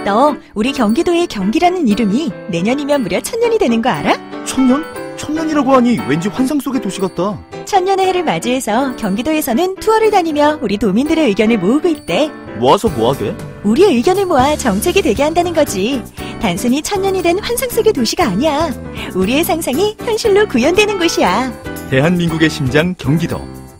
너 우리 경기도의 경기라는 이름이 내년이면 무려 1000년이 되는 거 알아? 1000년? 1000년이라고 하니 왠지 환상 속의 도시 같다. 1000년의 해를 맞이해서 경기도에서는 투어를 다니며 우리 도민들의 의견을 모으고 있대. 모아서 뭐하게? 우리의 의견을 모아 정책이 되게 한다는 거지. 단순히 1000년이 된 환상 속의 도시가 아니야. 우리의 상상이 현실로 구현되는 곳이야. 대한민국의 심장 경기도.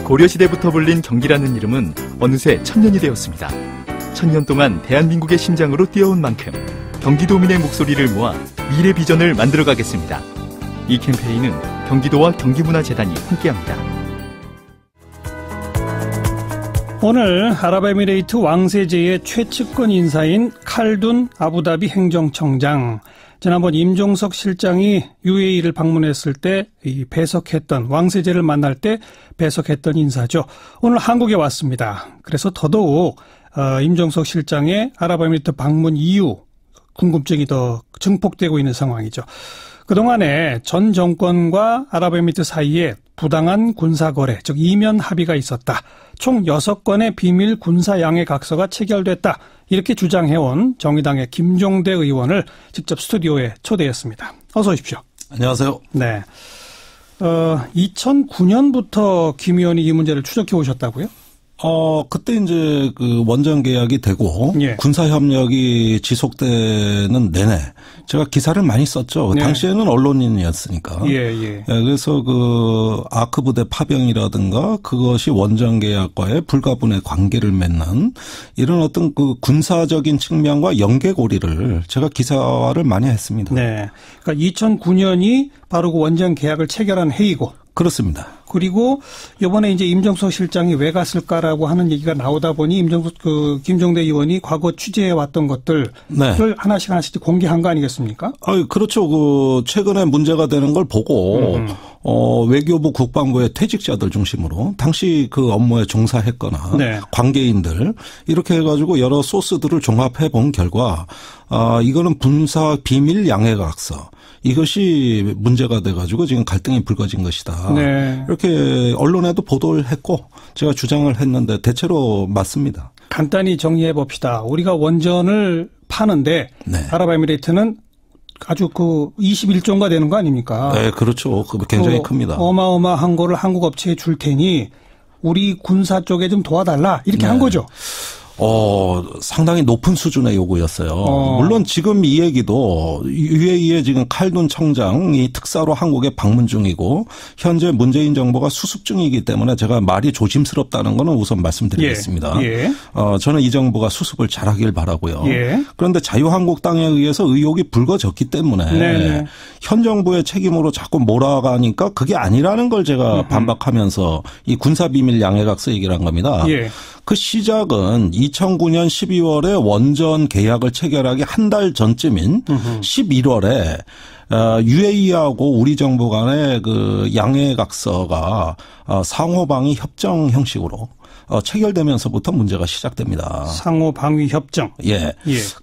고려시대부터 불린 경기라는 이름은 어느새 1000년이 되었습니다. 1000년 동안 대한민국의 심장으로 뛰어온 만큼 경기도민의 목소리를 모아 미래 비전을 만들어가겠습니다. 이 캠페인은 경기도와 경기문화재단이 함께합니다. 오늘 아랍에미레이트 왕세제의 최측근 인사인 칼둔 아부다비 행정청장, 지난번 임종석 실장이 UAE를 방문했을 때 배석했던, 왕세제를 만날 때 배석했던 인사죠. 오늘 한국에 왔습니다. 그래서 더더욱 임종석 실장의 아랍에미레이트 방문 이유 궁금증이 더 증폭되고 있는 상황이죠. 그동안에 전 정권과 아랍에미리트 사이에 부당한 군사거래, 즉 이면 합의가 있었다. 총 6건의 비밀 군사 양해 각서가 체결됐다. 이렇게 주장해온 정의당의 김종대 의원을 직접 스튜디오에 초대했습니다. 어서 오십시오. 안녕하세요. 네. 2009년부터 김 의원이 이 문제를 추적해 오셨다고요? 그때 이제 그 원전 계약이 되고 예. 군사 협력이 지속되는 내내 제가 기사를 많이 썼죠. 예. 당시에는 언론인이었으니까. 예. 그래서 그 아크 부대 파병이라든가 그것이 원전 계약과의 불가분의 관계를 맺는 이런 어떤 그 군사적인 측면과 연계고리를 제가 기사를 많이 했습니다. 네. 그러니까 2009년이 바로 그 원전 계약을 체결한 해이고. 그렇습니다. 그리고 이번에 이제 임종석 실장이 왜 갔을까라고 하는 얘기가 나오다 보니 김종대 의원이 과거 취재해 왔던 것들을 네. 하나씩 공개한 거 아니겠습니까? 그렇죠. 그 최근에 문제가 되는 걸 보고 외교부 국방부의 퇴직자들 중심으로 당시 그 업무에 종사했거나 네. 관계인들 이렇게 해가지고 여러 소스들을 종합해 본 결과 이거는 군사 비밀 양해각서. 이것이 문제가 돼가지고 지금 갈등이 불거진 것이다. 네. 이렇게 언론에도 보도를 했고 제가 주장을 했는데 대체로 맞습니다. 간단히 정리해 봅시다. 우리가 원전을 파는데 네. 아랍에미레이트는 아주 그 21조가 되는 거 아닙니까? 네, 그렇죠. 굉장히 큽니다. 어마어마한 거를 한국 업체에 줄 테니 우리 군사 쪽에 좀 도와달라 이렇게 네. 한 거죠. 상당히 높은 수준의 요구였어요. 물론 지금 이 얘기도 UAE의 지금 칼둔 청장이 특사로 한국에 방문 중이고 현재 문재인 정부가 수습 중이기 때문에 제가 말이 조심스럽다는 거는 우선 말씀드리겠습니다. 예. 저는 이 정부가 수습을 잘하길 바라고요. 예. 그런데 자유한국당에 의해서 의혹이 불거졌기 때문에 네네. 현 정부의 책임으로 자꾸 몰아가니까 그게 아니라는 걸 제가 반박하면서 이 군사비밀 양해각서 얘기를 한 겁니다. 예. 그 시작은 2009년 12월에 원전 계약을 체결하기 한 달 전쯤인 11월에 UAE하고 우리 정부 간의 그 양해각서가 상호방위 협정 형식으로 체결되면서부터 문제가 시작됩니다. 상호 방위 협정. 예.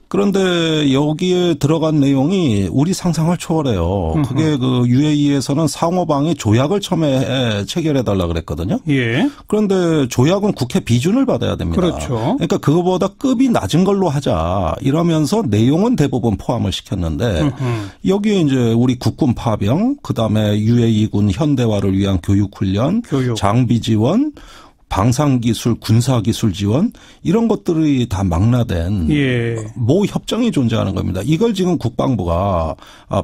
그런데 여기에 들어간 내용이 우리 상상을 초월해요. 그게 그 UAE에서는 상호방위 조약을 처음에 체결해달라 그랬거든요. 예. 그런데 조약은 국회 비준을 받아야 됩니다. 그렇죠. 그러니까 그거보다 급이 낮은 걸로 하자 이러면서 내용은 대부분 포함을 시켰는데 여기에 이제 우리 국군 파병, 그다음에 UAE군 현대화를 위한 교육훈련, 장비 지원, 방산기술, 군사기술 지원 이런 것들이 다 망라된 모 협정이 존재하는 겁니다. 이걸 지금 국방부가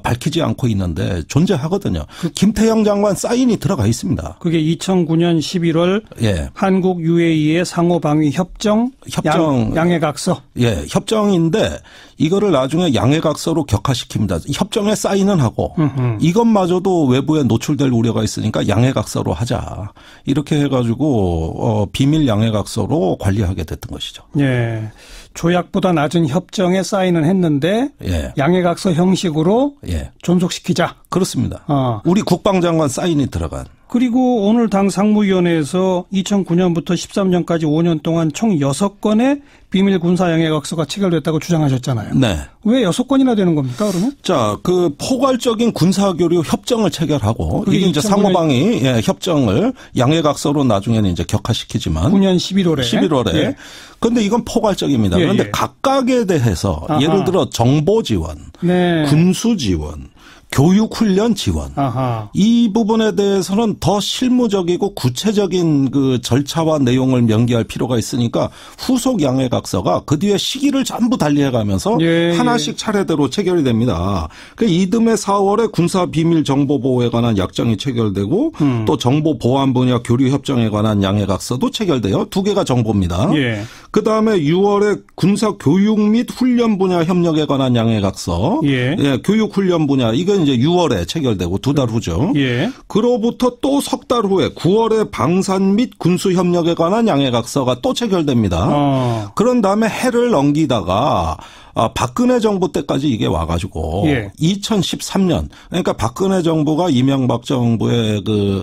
밝히지 않고 있는데 존재하거든요. 김태형 장관 사인이 들어가 있습니다. 그게 2009년 11월 한국 UAE의 상호방위 협정 양해각서. 예, 협정인데 이거를 나중에 양해각서로 격화시킵니다. 협정에 사인은 하고 이것마저도 외부에 노출될 우려가 있으니까 양해각서로 하자. 이렇게 해가지고 비밀 양해각서로 관리하게 됐던 것이죠. 예. 조약보다 낮은 협정에 사인은 했는데 양해각서 형식으로 존속시키자. 그렇습니다. 우리 국방장관 사인이 들어간. 그리고 오늘 당 상무위원회에서 2009년부터 13년까지 5년 동안 총 6건의 비밀 군사 양해각서가 체결됐다고 주장하셨잖아요. 네. 왜 6건이나 되는 겁니까, 그러면? 자, 그 포괄적인 군사교류 협정을 체결하고 이게 이제 상호방이 협정을 양해각서로 나중에는 이제 격화시키지만 9년 11월에. 예. 그런데 이건 포괄적입니다. 그런데 각각에 대해서 예를 들어 정보 지원, 군수 지원, 교육훈련 지원. 이 부분에 대해서는 더 실무적이고 구체적인 그 절차와 내용을 명기할 필요가 있으니까 후속 양해각서가 그 뒤에 시기를 전부 달리해가면서 하나씩 차례대로 체결이 됩니다. 그 이듬해 4월에 군사비밀정보보호에 관한 약정이 체결되고 또 정보보안 분야 교류협정에 관한 양해각서도 체결돼요. 2개가 정보입니다. 그다음에 6월에 군사교육 및 훈련 분야 협력에 관한 양해각서. 교육훈련 분야 이건 이제 6월에 체결되고 2달 후죠. 그로부터 또 3달 후에 9월에 방산 및 군수 협력에 관한 양해각서가 또 체결됩니다. 그런 다음에 해를 넘기다가 박근혜 정부 때까지 이게 와가지고 2013년 그러니까 박근혜 정부가 이명박 정부의 그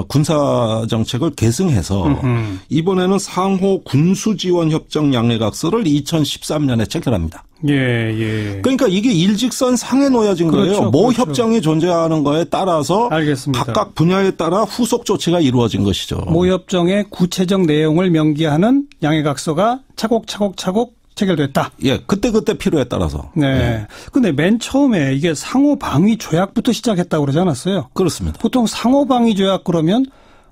군사 정책을 계승해서 이번에는 상호 군수 지원 협정 양해각서를 2013년에 체결합니다. 그러니까 이게 일직선 상에 놓여진 거예요. 모 협정이 존재하는 거에 따라서 각각 분야에 따라 후속 조치가 이루어진 것이죠. 모 협정의 구체적 내용을 명기하는 양해각서가 차곡차곡 체결됐다. 그때 필요에 따라서. 근데 맨 처음에 이게 상호방위 조약부터 시작했다고 그러지 않았어요? 그렇습니다. 보통 상호방위 조약 그러면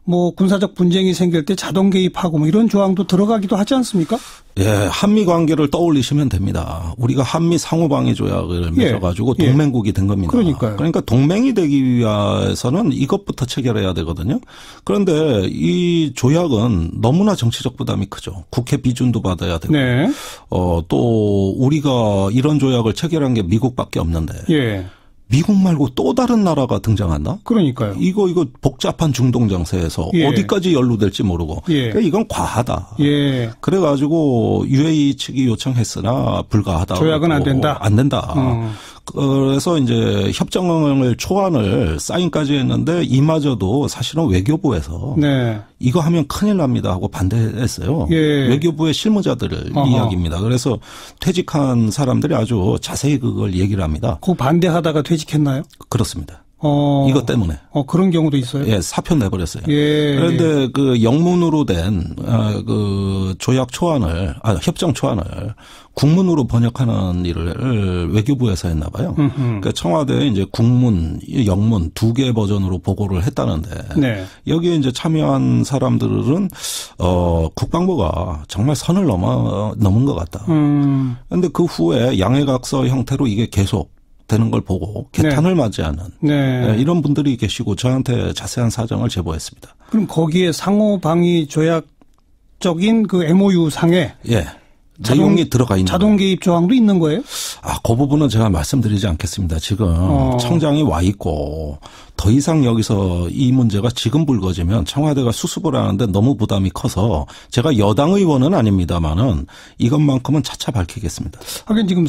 뭐 군사적 분쟁이 생길 때 자동 개입하고 뭐 이런 조항도 들어가기도 하지 않습니까? 한미 관계를 떠올리시면 됩니다. 우리가 한미 상호방위 조약을 맺어가지고 동맹국이 된 겁니다. 그러니까 동맹이 되기 위해서는 이것부터 체결해야 되거든요. 그런데 이 조약은 너무나 정치적 부담이 크죠. 국회 비준도 받아야 되고 또 우리가 이런 조약을 체결한 게 미국밖에 없는데 미국 말고 또 다른 나라가 등장한다? 그러니까요. 이거 복잡한 중동 정세에서 어디까지 연루될지 모르고 그러니까 이건 과하다. 그래가지고 UAE 측이 요청했으나 불가하다. 조약은 안 된다. 안 된다. 그래서 이제 협정을 초안을 사인까지 했는데 이마저도 사실은 외교부에서 이거 하면 큰일 납니다 하고 반대했어요. 외교부의 실무자들을 이야기입니다. 그래서 퇴직한 사람들이 아주 자세히 그걸 얘기를 합니다. 그 반대하다가 퇴직했나요? 그렇습니다. 이것 때문에. 그런 경우도 있어요? 사표 내버렸어요. 그런데 그 영문으로 된, 그 조약 초안을, 협정 초안을 국문으로 번역하는 일을 외교부에서 했나 봐요. 그러니까 청와대에 이제 국문, 영문 2개 버전으로 보고를 했다는데. 여기에 이제 참여한 사람들은, 국방부가 정말 선을 넘은 것 같다. 그런데 그 후에 양해각서 형태로 이게 계속 되는 걸 보고 개탄을 맞이하는 이런 분들이 계시고 저한테 자세한 사정을 제보했습니다. 그럼 거기에 상호방위 조약적인 그 MOU 상에 내용이 들어가 있는 자동 개입 조항도 있는 거예요? 그 부분은 제가 말씀드리지 않겠습니다. 지금 청장이 와 있고 더 이상 여기서 이 문제가 지금 불거지면 청와대가 수습을 하는데 너무 부담이 커서 제가 여당 의원은 아닙니다만은 이것만큼은 차차 밝히겠습니다. 하긴 지금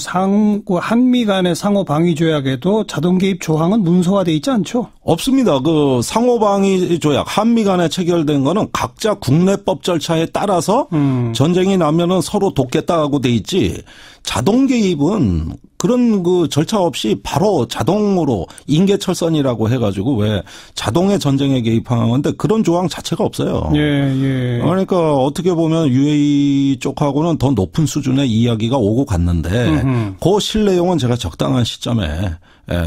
한미 간의 상호 방위 조약에도 자동 개입 조항은 문서화돼 있지 않죠? 없습니다. 그 상호 방위 조약 한미 간에 체결된 거는 각자 국내법 절차에 따라서 전쟁이 나면은 서로 돕겠다고 돼 있지. 자동 개입은 그런 그 절차 없이 바로 자동으로 인계철선이라고 해가지고 왜 자동의 전쟁에 개입하는 건데 그런 조항 자체가 없어요. 그러니까 어떻게 보면 UAE 쪽하고는 더 높은 수준의 이야기가 오고 갔는데 그 실내용은 제가 적당한 시점에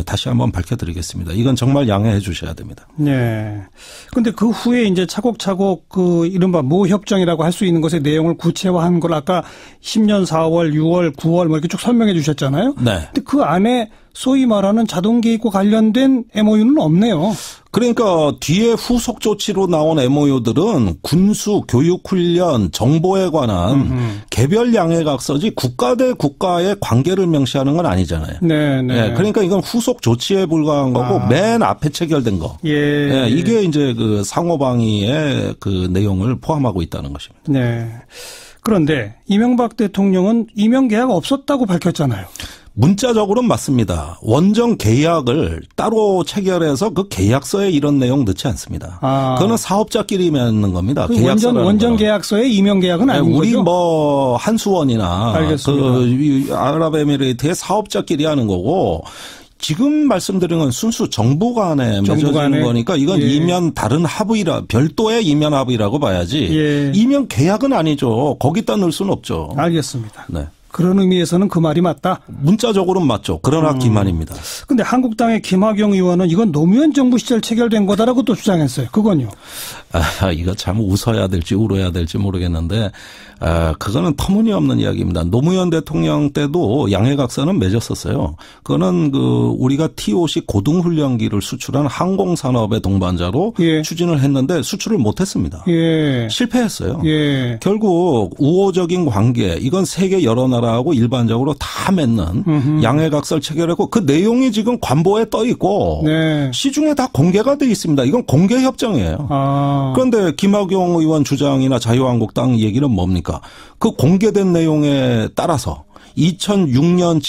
다시 한번 밝혀드리겠습니다. 이건 정말 양해해 주셔야 됩니다. 근데 그 후에 이제 차곡차곡 그 이른바 모협정이라고 할 수 있는 것의 내용을 구체화한 걸 아까 10년 4월, 6월, 9월 뭐 이렇게 쭉 설명해 주셨잖아요. 근데 그 안에 소위 말하는 자동 개입과 관련된 MOU는 없네요. 그러니까 뒤에 후속 조치로 나온 MOU들은 군수, 교육훈련, 정보에 관한 개별 양해각서지 국가 대 국가의 관계를 명시하는 건 아니잖아요. 그러니까 이건 후속 조치에 불과한 거고 맨 앞에 체결된 거. 이게 이제 그 상호방위의 그 내용을 포함하고 있다는 것입니다. 그런데 이명박 대통령은 임용 계약 없었다고 밝혔잖아요. 문자적으로는 맞습니다. 원정 계약을 따로 체결해서 그 계약서에 이런 내용 넣지 않습니다. 그거는 사업자끼리 맺는 겁니다. 그 원정 계약서에 이명 계약은 아닌 우리 거죠? 뭐 한수원이나 그 아랍에미레이트의 사업자끼리 하는 거고 지금 말씀드린 건 순수 정부 간에 맺어지는 거니까 이건 예. 이면 다른 합의라 별도의 이면 합의라고 봐야지 예. 이면 계약은 아니죠. 거기다 넣을 수는 없죠. 알겠습니다. 네. 그런 의미에서는 그 말이 맞다. 문자적으로는 맞죠. 그러나 기만입니다. 근데 한국당의 김학용 의원은 이건 노무현 정부 시절 체결된 거다라고 또 주장했어요. 그건요. 이거 참 웃어야 될지 울어야 될지 모르겠는데 그거는 터무니없는 이야기입니다. 노무현 대통령 때도 양해각서는 맺었었어요. 그거는 우리가 T-50 고등훈련기를 수출한 항공산업의 동반자로 예. 추진을 했는데 수출을 못했습니다. 예. 실패했어요. 예. 결국 우호적인 관계 이건 세계 여러 나라하고 일반적으로 다 맺는 양해각서를 체결했고 그 내용이 지금 관보에 떠 있고 네. 시중에 다 공개가 돼 있습니다. 이건 공개 협정이에요. 그런데 김학용 의원 주장이나 자유한국당 얘기는 뭡니까? 그 공개된 내용에 따라서 2006년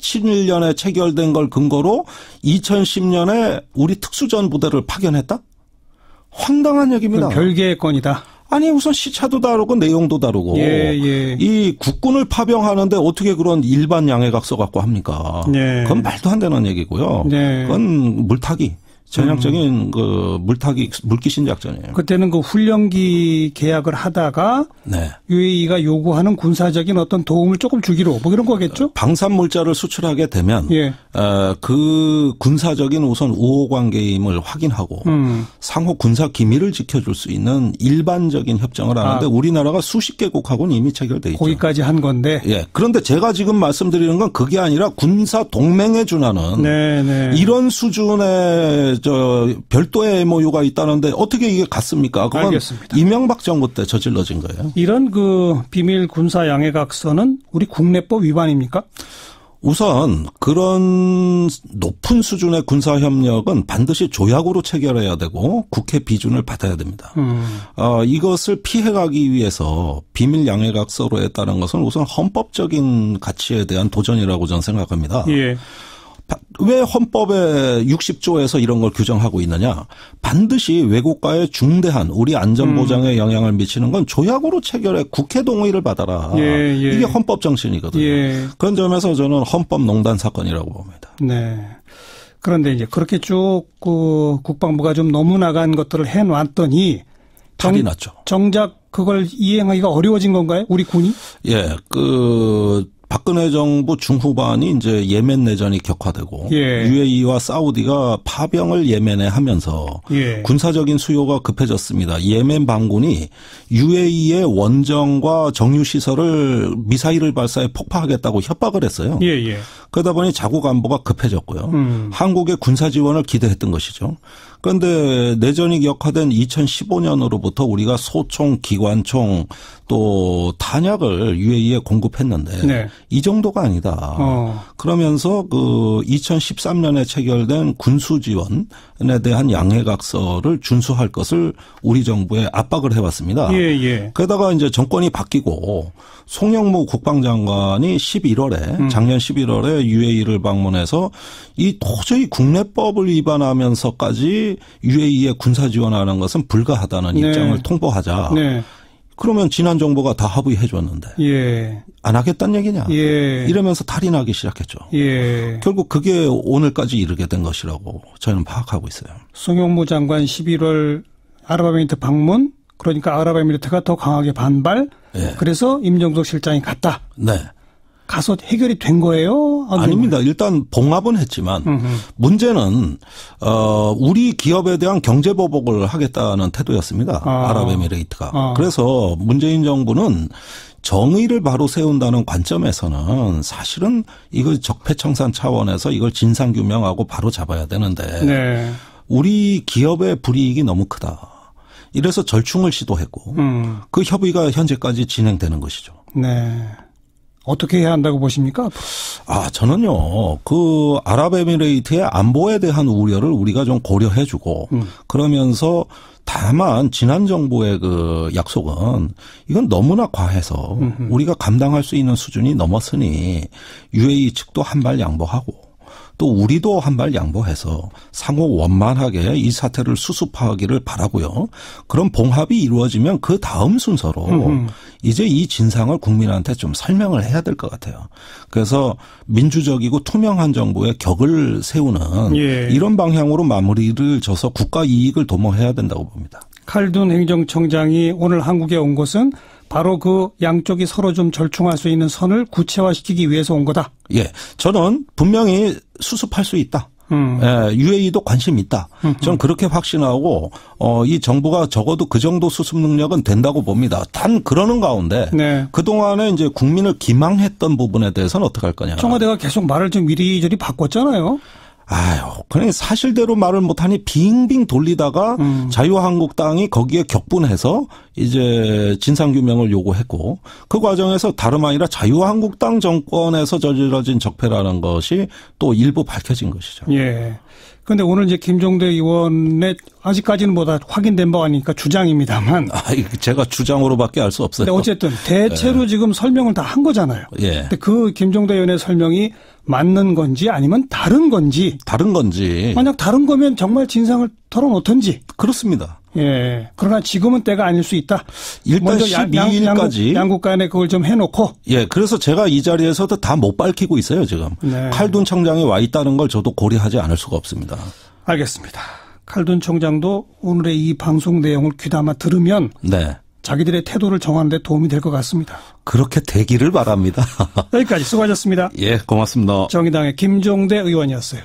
7년에 체결된 걸 근거로 2010년에 우리 특수전 부대를 파견했다? 황당한 얘기입니다. 별개의 건이다. 아니 우선 시차도 다르고 내용도 다르고 예. 이 국군을 파병하는데 어떻게 그런 일반 양해각서 갖고 합니까? 네. 그건 말도 안 되는 얘기고요. 네. 그건 물타기. 전형적인 물귀신 작전이에요. 그때는 그 훈련기 계약을 하다가 네. UAE가 요구하는 군사적인 어떤 도움을 조금 주기로 뭐 이런 거겠죠? 방산 물자를 수출하게 되면 예. 그 군사적인 우선 우호 관계임을 확인하고 상호 군사 기밀을 지켜줄 수 있는 일반적인 협정을 하는데 우리나라가 수십 개국하고는 이미 체결돼 있죠. 거기까지 한 건데. 예. 그런데 제가 지금 말씀드리는 건 그게 아니라 군사 동맹에 준하는 네. 이런 수준의 별도의 MOU가 있다는데 어떻게 이게 같습니까? 그건 알겠습니다. 이명박 정부 때 저질러진 거예요. 이런 그 비밀 군사 양해각서는 우리 국내법 위반입니까? 우선 그런 높은 수준의 군사협력은 반드시 조약으로 체결해야 되고 국회 비준을 받아야 됩니다. 이것을 피해가기 위해서 비밀 양해각서로 했다는 것은 우선 헌법적인 가치에 대한 도전이라고 저는 생각합니다. 예. 왜 헌법의 60조에서 이런 걸 규정하고 있느냐. 반드시 외국과의 중대한 우리 안전보장에 영향을 미치는 건 조약으로 체결해 국회 동의를 받아라. 예. 이게 헌법 정신이거든요. 예. 그런 점에서 저는 헌법농단 사건이라고 봅니다. 네. 그런데 이제 그렇게 쭉 국방부가 좀 너무 나간 것들을 해놨더니 탈이 났죠. 정작 그걸 이행하기가 어려워진 건가요? 우리 군이? 예. 박근혜 정부 중후반이 이제 예멘 내전이 격화되고 UAE와 사우디가 파병을 예멘에 하면서 군사적인 수요가 급해졌습니다. 예멘 반군이 UAE의 원정과 정유 시설을 미사일을 발사해 폭파하겠다고 협박을 했어요. 그러다 보니 자국 안보가 급해졌고요. 한국의 군사 지원을 기대했던 것이죠. 그런데 내전이 격화된 2015년으로부터 우리가 소총, 기관총 또 탄약을 UAE에 공급했는데 이 정도가 아니다. 그러면서 2013년에 체결된 군수 지원에 대한 양해각서를 준수할 것을 우리 정부에 압박을 해왔습니다. 그러다가 이제 정권이 바뀌고 송영무 국방장관이 작년 11월에 UAE를 방문해서 이 도저히 국내법을 위반하면서까지 UAE에 군사 지원하는 것은 불가하다는 입장을 통보하자. 그러면 지난 정부가 다 합의해 줬는데 안 하겠다는 얘기냐. 이러면서 탈이 나기 시작했죠. 결국 그게 오늘까지 이르게 된 것이라고 저는 파악하고 있어요. 송영무 장관 11월 아랍에미리트 방문, 그러니까 아랍에미리트가 더 강하게 반발. 그래서 임종석 실장이 갔다. 가서 해결이 된 거예요? 아닙니다. 일단 봉합은 했지만 문제는 우리 기업에 대한 경제 보복을 하겠다는 태도였습니다. 아랍에미레이트가. 그래서 문재인 정부는 정의를 바로 세운다는 관점에서는 사실은 이걸 적폐청산 차원에서 이걸 진상규명하고 바로 잡아야 되는데 우리 기업의 불이익이 너무 크다. 이래서 절충을 시도했고 그 협의가 현재까지 진행되는 것이죠. 어떻게 해야 한다고 보십니까? 저는요, 그 아랍에미레이트의 안보에 대한 우려를 우리가 좀 고려해주고, 그러면서 다만 지난 정부의 그 약속은 이건 너무나 과해서 우리가 감당할 수 있는 수준이 넘었으니 UAE 측도 한 발 양보하고 또 우리도 한 발 양보해서 상호 원만하게 이 사태를 수습하기를 바라고요. 그런 봉합이 이루어지면 그 다음 순서로 이제 이 진상을 국민한테 좀 설명을 해야 될 것 같아요. 그래서 민주적이고 투명한 정부의 격을 세우는 이런 방향으로 마무리를 져서 국가 이익을 도모해야 된다고 봅니다. 칼둔 행정청장이 오늘 한국에 온 것은 바로 그 양쪽이 서로 좀 절충할 수 있는 선을 구체화시키기 위해서 온 거다. 예, 저는 분명히 수습할 수 있다. UAE도 관심 있다. 저는 그렇게 확신하고 이 정부가 적어도 그 정도 수습 능력은 된다고 봅니다. 단 그러는 가운데 그동안에 이제 국민을 기망했던 부분에 대해서는 어떻게 할 거냐. 청와대가 계속 말을 좀 이리저리 바꿨잖아요. 그냥 사실대로 말을 못하니 빙빙 돌리다가 자유한국당이 거기에 격분해서 이제 진상규명을 요구했고 그 과정에서 다름 아니라 자유한국당 정권에서 저질러진 적폐라는 것이 또 일부 밝혀진 것이죠. 예. 그런데 오늘 이제 김종대 의원의 아직까지는 뭐다 확인된 바가 아니니까 주장입니다만. 제가 주장으로밖에 알 수 없어요. 근데 어쨌든 대체로 지금 설명을 다 한 거잖아요. 예. 근데 그 김종대 의원의 설명이 맞는 건지 아니면 다른 건지. 다른 건지. 만약 다른 거면 정말 진상을 털어놓던지. 그렇습니다. 예. 그러나 지금은 때가 아닐 수 있다. 일단 12일까지. 양국 간에 그걸 좀 해놓고. 예. 그래서 제가 이 자리에서도 다 못 밝히고 있어요, 지금. 네. 칼둔 청장이 와 있다는 걸 저도 고려하지 않을 수가 없습니다. 알겠습니다. 칼둔 청장도 오늘의 이 방송 내용을 귀담아 들으면. 네. 자기들의 태도를 정하는 데 도움이 될 것 같습니다. 그렇게 되기를 바랍니다. 여기까지 수고하셨습니다. 예, 고맙습니다. 정의당의 김종대 의원이었어요.